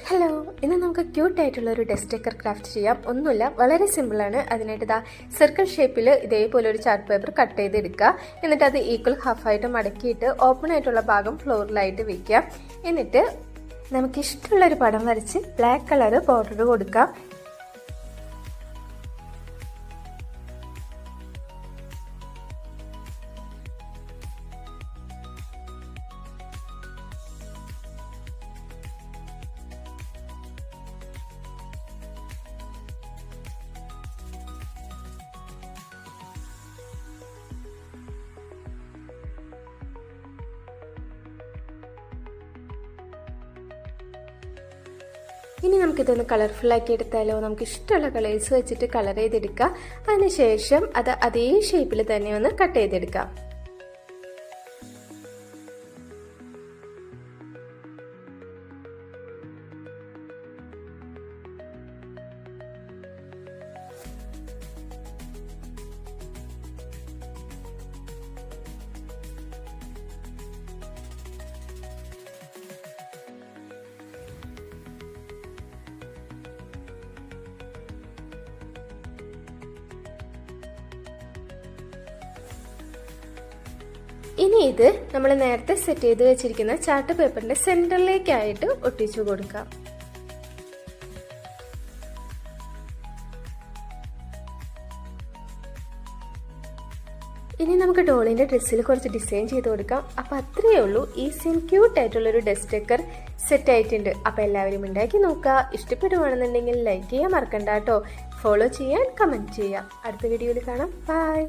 Hello, ഇന്ന് നമുക്ക് ക്യൂട്ടായിട്ടുള്ള ഒരു ഡെസ്ക് ക്രാഫ്റ്റ് ചെയ്യാം. ഒന്നുമില്ല, വളരെ സിമ്പിളാണ്. അതിനായിട്ട് ഇതാ സർക്കിൾ ഷേപ്പിൽ ഇതേപോലെ ഒരു ചാർട്ട് പേപ്പർ കട്ട് ചെയ്തെടുക്കുക. എന്നിട്ട് അത് ഈക്വൽ ഹാഫായിട്ട് മടക്കിയിട്ട് ഓപ്പൺ ആയിട്ടുള്ള ഭാഗം ഫ്ലോറിലായിട്ട് വെക്കുക. എന്നിട്ട് നമുക്കിഷ്ടമുള്ള ഒരു പടം വരച്ച് ബ്ലാക്ക് കളർ ബോർഡർ കൊടുക്കാം. ഇനി നമുക്കിതൊന്ന് കളർഫുള്ളാക്കി എടുത്താലോ. നമുക്ക് ഇഷ്ടമുള്ള കളേഴ്സ് വെച്ചിട്ട് കളർ ചെയ്തെടുക്കുക. അതിനുശേഷം അത് അതേ ഷേപ്പിൽ തന്നെ ഒന്ന് കട്ട് ചെയ്തെടുക്കാം. ഇനി ഇത് നമ്മൾ നേരത്തെ സെറ്റ് ചെയ്ത് വെച്ചിരിക്കുന്ന ചാർട്ട് പേപ്പറിന്റെ സെന്ററിലേക്കായിട്ട് ഒട്ടിച്ചു കൊടുക്കാം. ഇനി നമുക്ക് ഡോളിന്റെ ഡ്രസ്സിൽ കുറച്ച് ഡിസൈൻ ചെയ്ത് കൊടുക്കാം. അപ്പൊ അത്രയേ ഉള്ളൂ. ഈസി ആൻഡ് ക്യൂട്ട് ആയിട്ടുള്ള ഒരു ഡെസ്ക് സെറ്റ് ആയിട്ടുണ്ട്. അപ്പൊ എല്ലാവരും ഉണ്ടാക്കി നോക്കുക. ഇഷ്ടപ്പെടുവാണെന്നുണ്ടെങ്കിൽ ലൈക്ക് ചെയ്യാൻ മറക്കണ്ട കേട്ടോ. ഫോളോ ചെയ്യാൻ, കമന്റ് ചെയ്യാം. അടുത്ത വീഡിയോയിൽ കാണാം. ബൈ.